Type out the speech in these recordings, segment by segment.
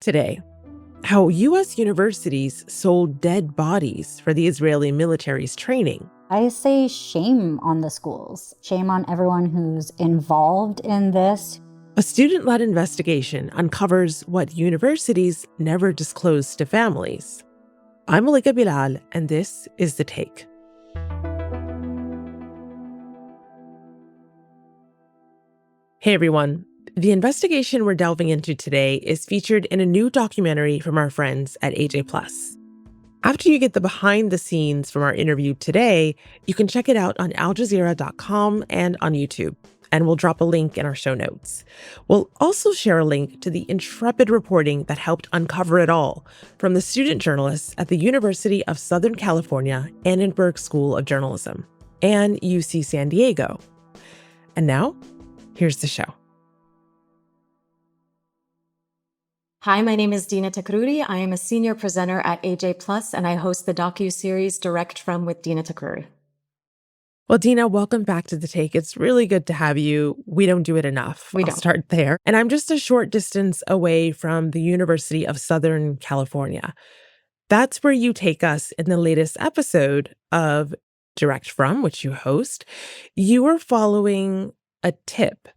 Today, how U.S. universities sold dead bodies for the Israeli military's training. I say shame on the schools, shame on everyone who's involved in this. A student-led investigation uncovers what universities never disclose to families. I'm Malika Bilal, and this is The Take. Hey everyone. The investigation we're delving into today is featured in a new documentary from our friends at AJ+. After you get the behind the scenes from our interview today, you can check it out on aljazeera.com and on YouTube, and we'll drop a link in our show notes. We'll also share a link to the intrepid reporting that helped uncover it all from the student journalists at the University of Southern California Annenberg School of Journalism and UC San Diego. And now, here's the show. Hi, my name is Dena Takruri. I am a senior presenter at AJ+, and I host the docu-series Direct From with Dena Takruri. Well, Dena, welcome back to The Take. It's really good to have you. We don't do it enough. We I'll don't. start there. And I'm just a short distance away from the University of Southern California. That's where you take us in the latest episode of Direct From, which you host. You are following a tip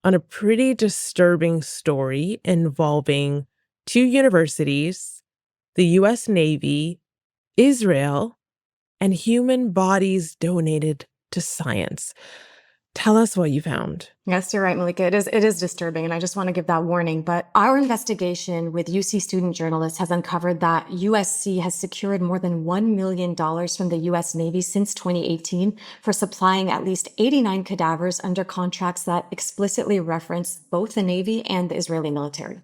on a pretty disturbing story involving two universities, the U.S. Navy, Israel, and human bodies donated to science. Tell us what you found. Yes, you're right, Malika. It is disturbing, and I just want to give that warning. But our investigation with UC student journalists has uncovered that USC has secured more than $1 million from the U.S. Navy since 2018 for supplying at least 89 cadavers under contracts that explicitly reference both the Navy and the Israeli military.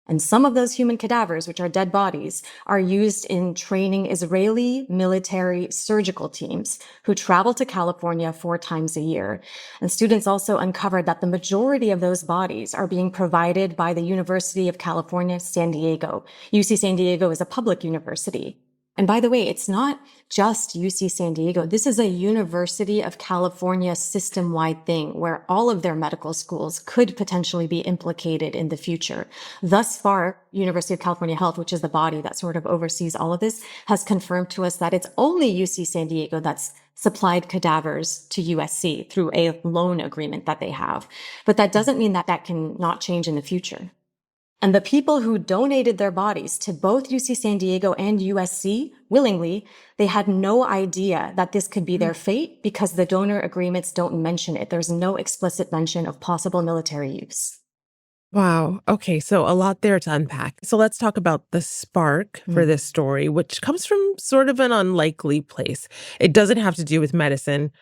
And some of those human cadavers, which are dead bodies, are used in training Israeli military surgical teams who travel to California 4 times a year. And students also uncovered that the majority of those bodies are being provided by the University of California, San Diego. UC San Diego is a public university. And by the way, it's not just UC San Diego. This is a University of California system-wide thing where all of their medical schools could potentially be implicated in the future. Thus far, University of California Health, which is the body that sort of oversees all of this, has confirmed to us that it's only UC San Diego that's supplied cadavers to USC through a loan agreement that they have. But that doesn't mean that that can not change in the future. And the people who donated their bodies to both UC San Diego and USC willingly, they had no idea that this could be their fate because the donor agreements don't mention it. There's no explicit mention of possible military use. Wow. Okay, so a lot there to unpack. So let's talk about the spark for this story, which comes from sort of an unlikely place. It doesn't have to do with medicine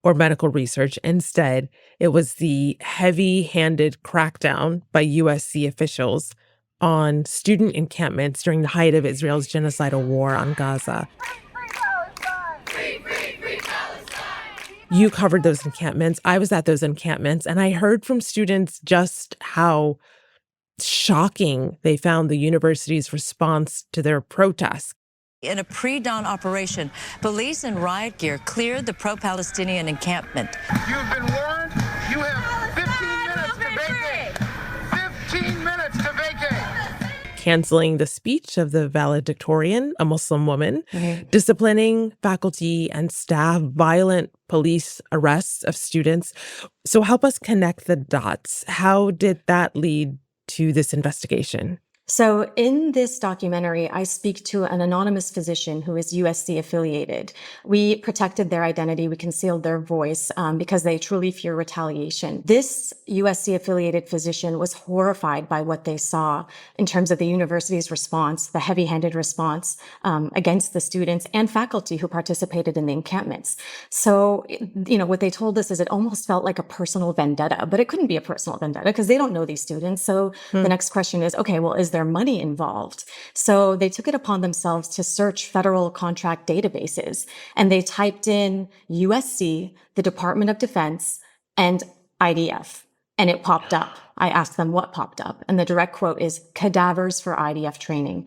or medical research. Instead, it was the heavy-handed crackdown by USC officials on student encampments during the height of Israel's genocidal war on Gaza. You covered those encampments. I was at those encampments, and I heard from students just how shocking they found the university's response to their protests. In a pre-dawn operation, police in riot gear cleared the pro-Palestinian encampment. You've been warned. You have 15 minutes to vacate. 15 minutes to vacate. Canceling the speech of the valedictorian, a Muslim woman, disciplining faculty and staff, violent police arrests of students. So help us connect the dots. How did that lead to this investigation? So in this documentary, I speak to an anonymous physician who is USC affiliated. We protected their identity. We concealed their voice because they truly fear retaliation. This USC affiliated physician was horrified by what they saw in terms of the university's response, the heavy-handed response against the students and faculty who participated in the encampments. So, what they told us is it almost felt like a personal vendetta, but it couldn't be a personal vendetta because they don't know these students. So the next question is, okay, well, is there money involved? So they took it upon themselves to search federal contract databases, and they typed in USC, the Department of Defense, and IDF, and it popped up. I asked them what popped up, and the direct quote is cadavers for IDF training.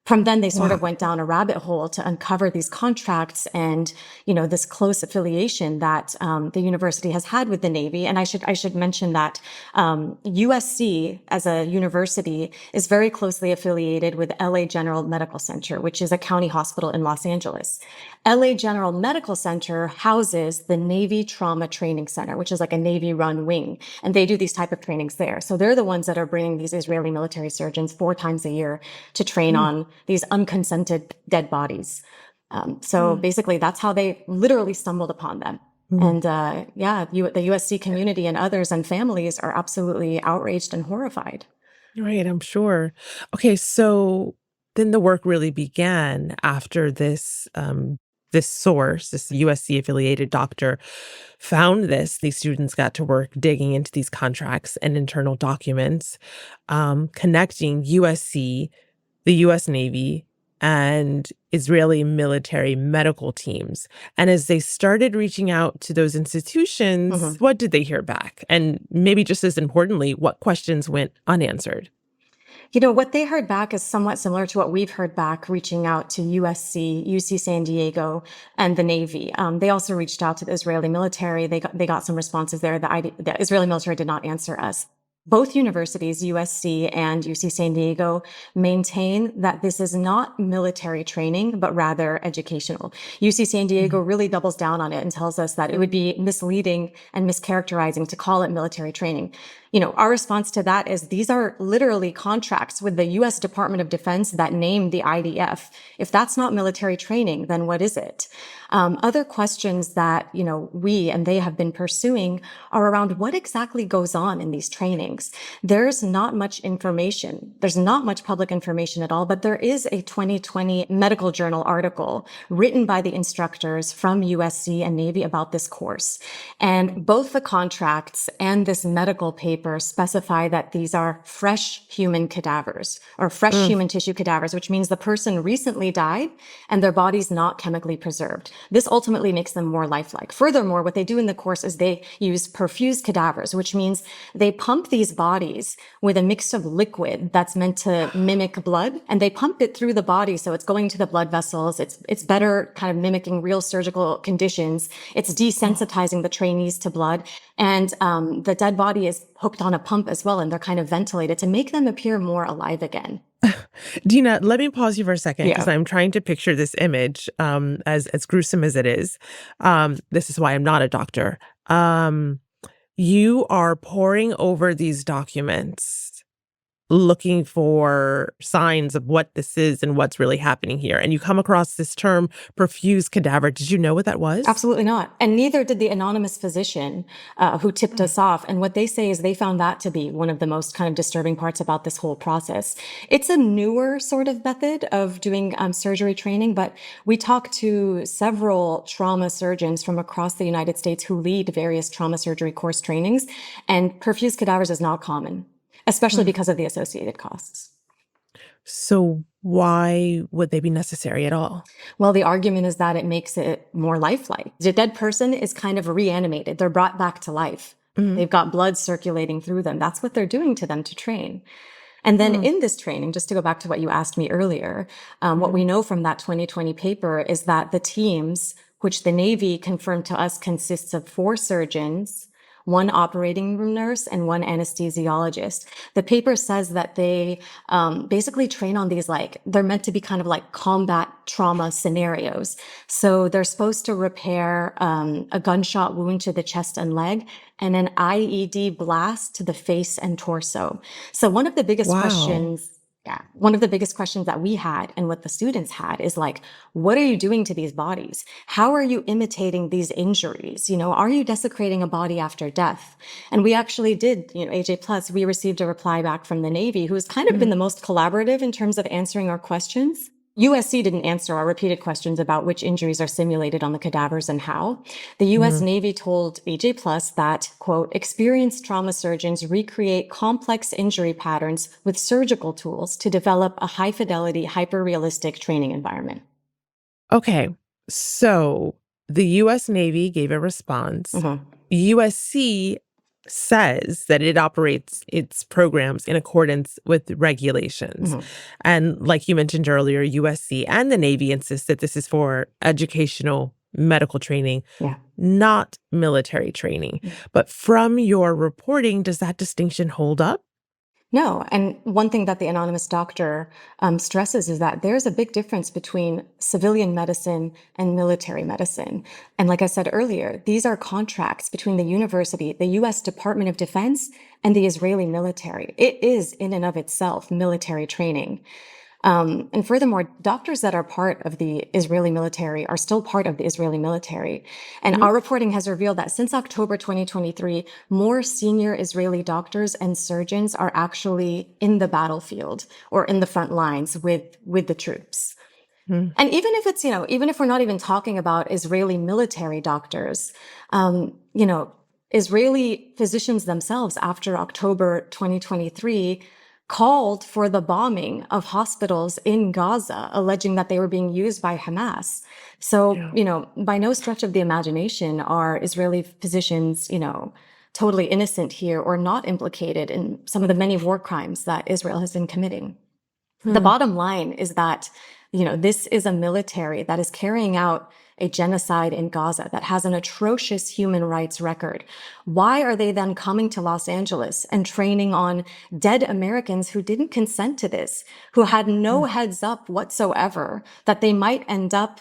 From then, they sort of Wow. went down a rabbit hole to uncover these contracts and, this close affiliation that the university has had with the Navy. And I should mention that USC as a university is very closely affiliated with LA General Medical Center, which is a county hospital in Los Angeles. LA General Medical Center houses the Navy Trauma Training Center, which is like a Navy-run wing, and they do these type of trainings there. So they're the ones that are bringing these Israeli military surgeons 4 times a year to train on these unconsented dead bodies. So basically, that's how they literally stumbled upon them. And the USC community and others and families are absolutely outraged and horrified. Right, I'm sure. Okay, so then the work really began after this source, this USC affiliated doctor, found this. These students got to work digging into these contracts and internal documents, connecting USC, the US Navy, and Israeli military medical teams. And as they started reaching out to those institutions, what did they hear back? And maybe just as importantly, what questions went unanswered? What they heard back is somewhat similar to what we've heard back reaching out to USC, UC San Diego, and the Navy. They also reached out to the Israeli military. They got some responses there. The Israeli military did not answer us. Both universities, USC and UC San Diego, maintain that this is not military training, but rather educational. UC San Diego really doubles down on it and tells us that it would be misleading and mischaracterizing to call it military training. Our response to that is these are literally contracts with the U.S. Department of Defense that name the IDF. If that's not military training, then what is it? Other questions that, we and they have been pursuing are around what exactly goes on in these trainings. There's not much information. There's not much public information at all, but there is a 2020 medical journal article written by the instructors from USC and Navy about this course. And both the contracts and this medical paper specify that these are fresh human cadavers or fresh human tissue cadavers, which means the person recently died and their body's not chemically preserved. This ultimately makes them more lifelike. Furthermore, what they do in the course is they use perfused cadavers, which means they pump these bodies with a mix of liquid that's meant to mimic blood, and they pump it through the body so it's going to the blood vessels. It's better kind of mimicking real surgical conditions. It's desensitizing the trainees to blood, and the dead body is hooked on a pump as well, and they're kind of ventilated to make them appear more alive again. Dena, let me pause you for a second because I'm trying to picture this image, as gruesome as it is. This is why I'm not a doctor. You are poring over these documents, looking for signs of what this is and what's really happening here. And you come across this term, perfused cadaver. Did you know what that was? Absolutely not. And neither did the anonymous physician who tipped us off. And what they say is they found that to be one of the most kind of disturbing parts about this whole process. It's a newer sort of method of doing surgery training, but we talked to several trauma surgeons from across the United States who lead various trauma surgery course trainings, and perfused cadavers is not common, especially because of the associated costs. So why would they be necessary at all? Well, the argument is that it makes it more lifelike. The dead person is kind of reanimated. They're brought back to life. They've got blood circulating through them. That's what they're doing to them to train. And then in this training, just to go back to what you asked me earlier, what we know from that 2020 paper is that the teams, which the Navy confirmed to us, consists of 4 surgeons, 1 operating room nurse, and 1 anesthesiologist. The paper says that they basically train on these, they're meant to be kind of like combat trauma scenarios. So they're supposed to repair a gunshot wound to the chest and leg and an IED blast to the face and torso. So one of the biggest questions that we had and what the students had is what are you doing to these bodies? How are you imitating these injuries? Are you desecrating a body after death? And we actually did, AJ Plus, we received a reply back from the Navy, who's kind of been the most collaborative in terms of answering our questions. USC didn't answer our repeated questions about which injuries are simulated on the cadavers and how. The U.S. Navy told AJ Plus that, quote, experienced trauma surgeons recreate complex injury patterns with surgical tools to develop a high-fidelity, hyper-realistic training environment. Okay, so the U.S. Navy gave a response. USC says that it operates its programs in accordance with regulations. Mhm. And like you mentioned earlier, USC and the Navy insist that this is for educational medical training, Yeah. not military training. But from your reporting, does that distinction hold up? No. And one thing that the anonymous doctor stresses is that there's a big difference between civilian medicine and military medicine. And like I said earlier, these are contracts between the university, the U.S. Department of Defense, and the Israeli military. It is in and of itself military training. And furthermore, doctors that are part of the Israeli military are still part of the Israeli military. And our reporting has revealed that since October 2023, more senior Israeli doctors and surgeons are actually in the battlefield or in the front lines with the troops. Hmm. And even if it's, even if we're not even talking about Israeli military doctors, Israeli physicians themselves after October 2023 called for the bombing of hospitals in Gaza, alleging that they were being used by Hamas. So, by no stretch of the imagination are Israeli physicians, totally innocent here or not implicated in some of the many war crimes that Israel has been committing. The bottom line is that, this is a military that is carrying out a genocide in Gaza that has an atrocious human rights record. Why are they then coming to Los Angeles and training on dead Americans who didn't consent to this, who had no heads up whatsoever that they might end up,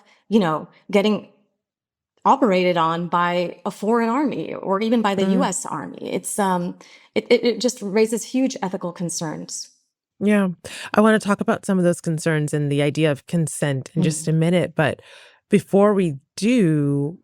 getting operated on by a foreign army or even by the U.S. Army? It's it just raises huge ethical concerns. Yeah. I want to talk about some of those concerns and the idea of consent in just a minute. But before we do,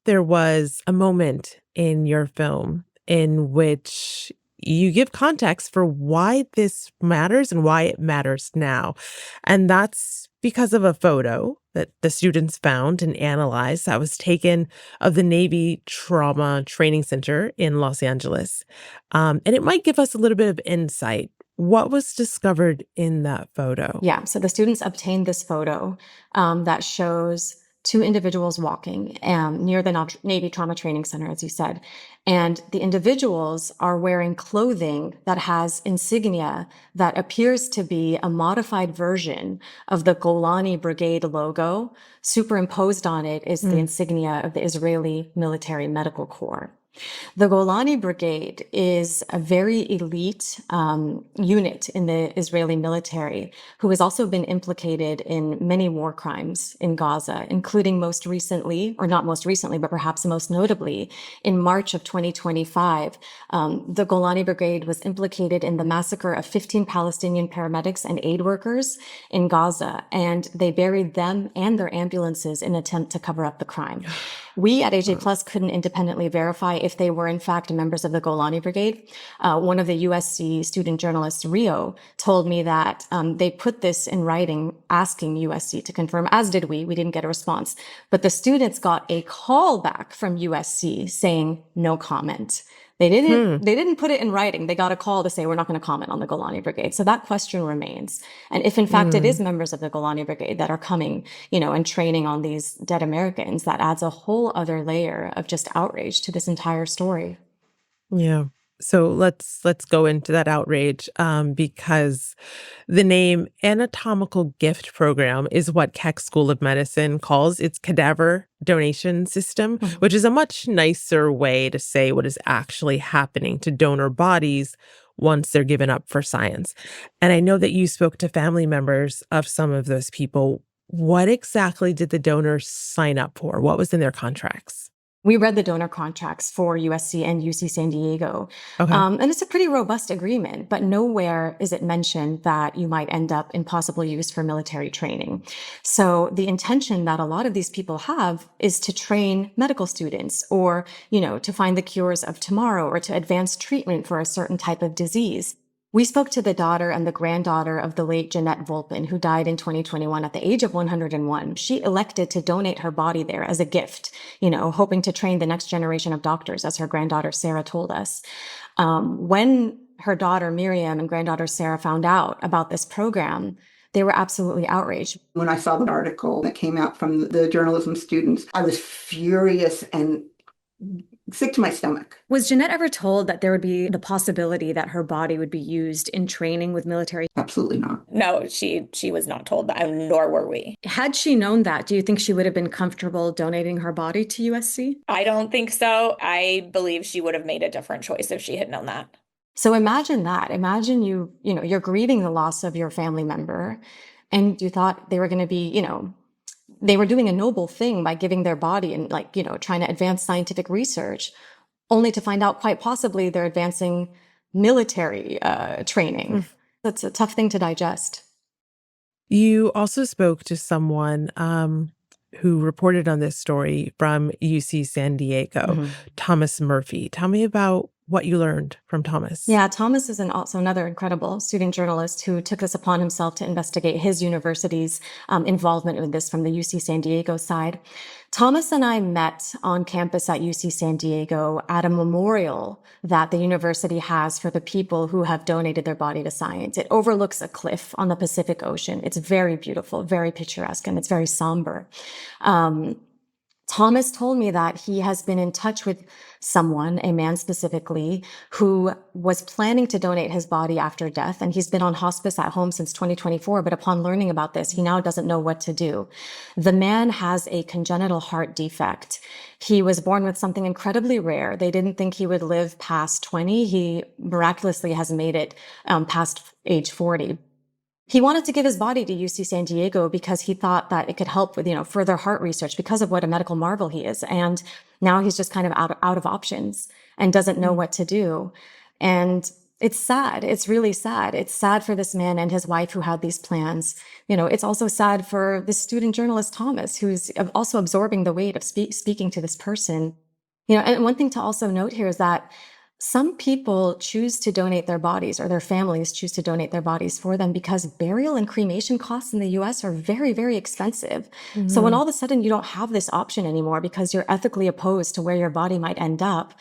there was a moment in your film in which you give context for why this matters and why it matters now. And that's because of a photo that the students found and analyzed that was taken of the Navy Trauma Training Center in Los Angeles. And it might give us a little bit of insight. What was discovered in that photo? Yeah, so the students obtained this photo that shows two individuals walking near the Navy Trauma Training Center, as you said. And the individuals are wearing clothing that has insignia that appears to be a modified version of the Golani Brigade logo. Superimposed on it is the insignia of the Israeli Military Medical Corps. The Golani Brigade is a very elite unit in the Israeli military who has also been implicated in many war crimes in Gaza, including most recently, or not most recently, but perhaps most notably, in March of 2025, the Golani Brigade was implicated in the massacre of 15 Palestinian paramedics and aid workers in Gaza, and they buried them and their ambulances in an attempt to cover up the crime. We at AJ Plus couldn't independently verify if they were in fact members of the Golani Brigade. One of the USC student journalists, Rio, told me that they put this in writing, asking USC to confirm, as did we. We didn't get a response. But the students got a call back from USC saying no comment. They didn't put it in writing. They got a call to say, we're not going to comment on the Golani Brigade. So that question remains. And if in fact it is members of the Golani Brigade that are coming, and training on these dead Americans, that adds a whole other layer of just outrage to this entire story. Yeah. So let's go into that outrage because the name Anatomical Gift Program is what Keck School of Medicine calls its cadaver donation system, which is a much nicer way to say what is actually happening to donor bodies once they're given up for science. And I know that you spoke to family members of some of those people. What exactly did the donors sign up for? What was in their contracts? We read the donor contracts for USC and UC San Diego. Okay. And it's a pretty robust agreement, but nowhere is it mentioned that you might end up in possible use for military training. So the intention that a lot of these people have is to train medical students or, to find the cures of tomorrow or to advance treatment for a certain type of disease. We spoke to the daughter and the granddaughter of the late Jeanette Volpin, who died in 2021 at the age of 101. She elected to donate her body there as a gift, hoping to train the next generation of doctors, as her granddaughter Sarah told us. When her daughter Miriam and granddaughter Sarah found out about this program, they were absolutely outraged. When I saw the article that came out from the journalism students, I was furious and sick to my stomach. Was Jeanette ever told that there would be the possibility that her body would be used in training with military? Absolutely not. No, she was not told that, nor were we. Had she known that, do you think she would have been comfortable donating her body to USC? I don't think so. I believe she would have made a different choice if she had known that. So imagine that. Imagine you're grieving the loss of your family member, and you thought they were going to be, they were doing a noble thing by giving their body and trying to advance scientific research, only to find out quite possibly they're advancing military training. That's a tough thing to digest. You also spoke to someone who reported on this story from UC San Diego, Thomas Murphy. Tell me about what you learned from Thomas. Yeah, Thomas is also another incredible student journalist who took this upon himself to investigate his university's involvement with this from the UC San Diego side. Thomas and I met on campus at UC San Diego at a memorial that the university has for the people who have donated their body to science. It overlooks a cliff on the Pacific Ocean. It's very beautiful, very picturesque, and it's very somber. Thomas told me that he has been in touch with someone, a man specifically, who was planning to donate his body after death. And he's been on hospice at home since 2024. But upon learning about this, he now doesn't know what to do. The man has a congenital heart defect. He was born with something incredibly rare. They didn't think he would live past 20. He miraculously has made it past age 40. He wanted to give his body to UC San Diego because he thought that it could help with, further heart research because of what a medical marvel he is. And now he's just kind of out of options and doesn't know what to do. And it's sad. It's really sad. It's sad for this man and his wife who had these plans. It's also sad for this student journalist, Thomas, who's also absorbing the weight of speaking to this person. And one thing to also note here is that some people choose to donate their bodies, or their families choose to donate their bodies for them, because burial and cremation costs in the US are very, very expensive. So when all of a sudden you don't have this option anymore because you're ethically opposed to where your body might end up,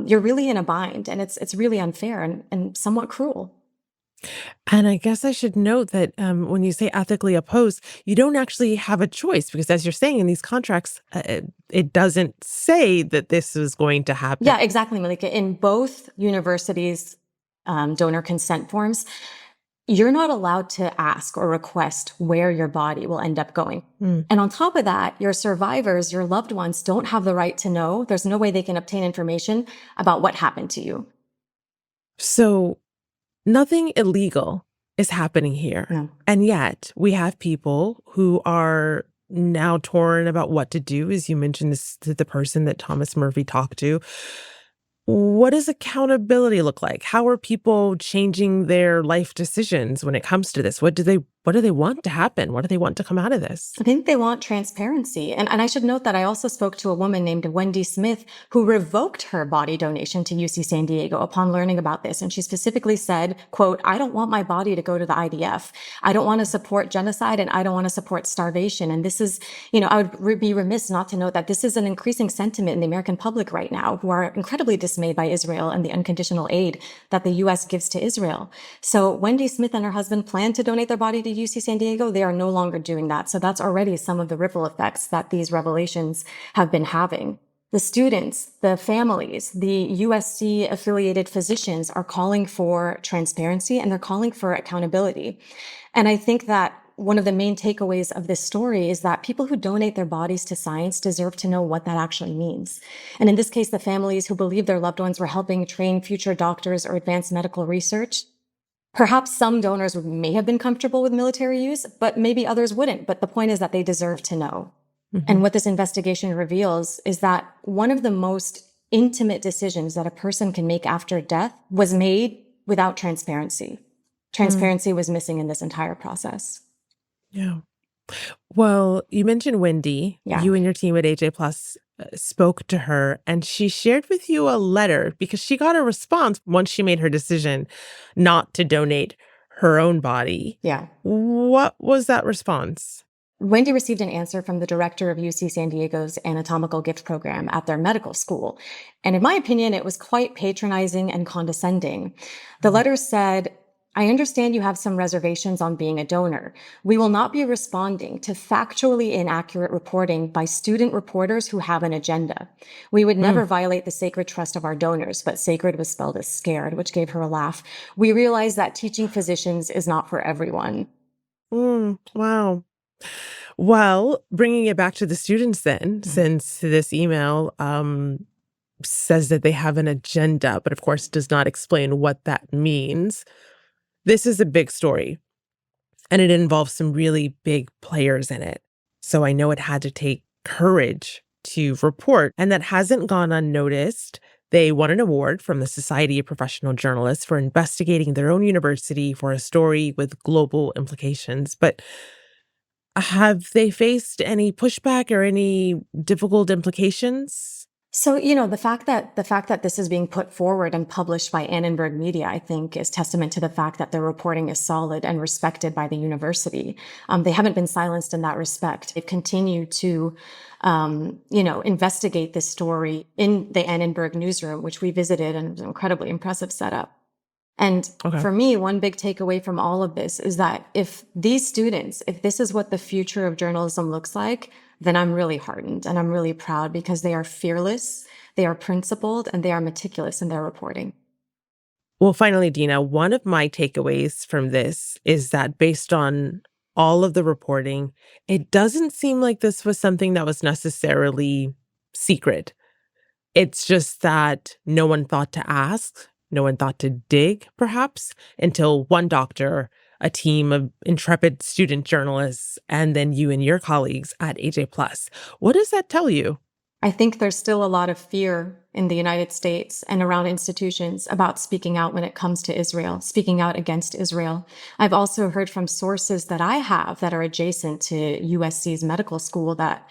you're really in a bind, and it's really unfair and somewhat cruel. And I guess I should note that when you say ethically opposed, you don't actually have a choice, because as you're saying in these contracts, it doesn't say that this is going to happen. Yeah, exactly, Malika. In both universities' donor consent forms, you're not allowed to ask or request where your body will end up going. And on top of that, your survivors, your loved ones, don't have the right to know. There's no way they can obtain information about what happened to you. So nothing illegal is happening here. No. And yet we have people who are now torn about what to do. As you mentioned, this to the person that Thomas Murphy talked to. What does accountability look like? How are people changing their life decisions when it comes to this? What do they want to happen? What do they want to come out of this? I think they want transparency. And I should note that I also spoke to a woman named Wendy Smith who revoked her body donation to UC San Diego upon learning about this. And she specifically said, quote, "I don't want my body to go to the IDF. I don't want to support genocide, and I don't want to support starvation." And this is, I would be remiss not to note that this is an increasing sentiment in the American public right now, who are incredibly dismayed by Israel and the unconditional aid that the U.S. gives to Israel. So Wendy Smith and her husband plan to donate their body to UC San Diego. They are no longer doing that. So that's already some of the ripple effects that these revelations have been having. The students, the families, the USC affiliated physicians are calling for transparency, and they're calling for accountability. And I think that one of the main takeaways of this story is that people who donate their bodies to science deserve to know what that actually means. And in this case, the families who believe their loved ones were helping train future doctors or advance medical research. Perhaps some donors may have been comfortable with military use, but maybe others wouldn't. But the point is that they deserve to know. And what this investigation reveals is that one of the most intimate decisions that a person can make after death was made without transparency. Transparency was missing in this entire process. Yeah. Well, you mentioned Wendy. Yeah. You and your team at AJ Plus spoke to her, and she shared with you a letter because she got a response once she made her decision not to donate her own body. Yeah. What was that response? Wendy received an answer from the director of UC San Diego's anatomical gift program at their medical school. And in my opinion, it was quite patronizing and condescending. The letter said, I understand you have some reservations on being a donor. We will not be responding to factually inaccurate reporting by student reporters who have an agenda. We would never violate the sacred trust of our donors, but sacred was spelled as scared, which gave her a laugh. We realize that teaching physicians is not for everyone. Wow. Well, bringing it back to the students then, since this email says that they have an agenda, but of course does not explain what that means. This is a big story, and it involves some really big players in it. So I know it had to take courage to report, and that hasn't gone unnoticed. They won an award from the Society of Professional Journalists for investigating their own university for a story with global implications. But have they faced any pushback or any difficult implications? So, the fact that this is being put forward and published by Annenberg Media, I think, is testament to the fact that their reporting is solid and respected by the university. They haven't been silenced in that respect. They've continued to, investigate this story in the Annenberg newsroom, which we visited, and it was an incredibly impressive setup. And for me, one big takeaway from all of this is that if this is what the future of journalism looks like, then I'm really heartened and I'm really proud because they are fearless, they are principled, and they are meticulous in their reporting. Well, finally, Dena, one of my takeaways from this is that based on all of the reporting, it doesn't seem like this was something that was necessarily secret. It's just that no one thought to ask, no one thought to dig, perhaps, until one doctor, a team of intrepid student journalists, and then you and your colleagues at AJ Plus. What does that tell you? I think there's still a lot of fear in the United States and around institutions about speaking out when it comes to Israel, speaking out against Israel. I've also heard from sources that I have that are adjacent to USC's medical school that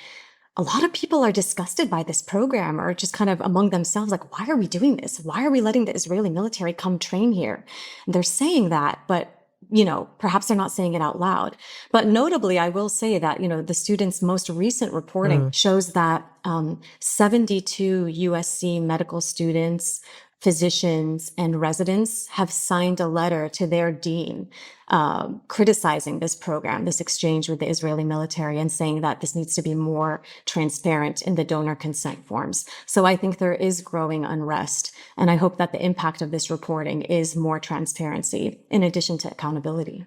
a lot of people are disgusted by this program or just kind of among themselves, like, why are we doing this? Why are we letting the Israeli military come train here? And they're saying that, but perhaps they're not saying it out loud. But notably, I will say that, the students' most recent reporting shows that 72 USC medical students, physicians, and residents have signed a letter to their dean criticizing this program, this exchange with the Israeli military, and saying that this needs to be more transparent in the donor consent forms. So I think there is growing unrest, and I hope that the impact of this reporting is more transparency in addition to accountability.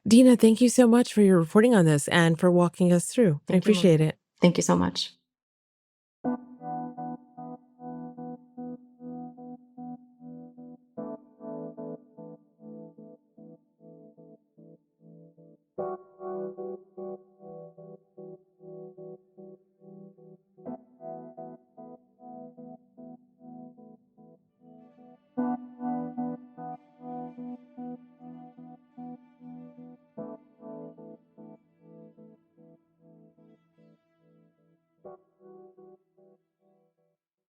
Dena, thank you so much for your reporting on this and for walking us through. I appreciate it. Thank you so much.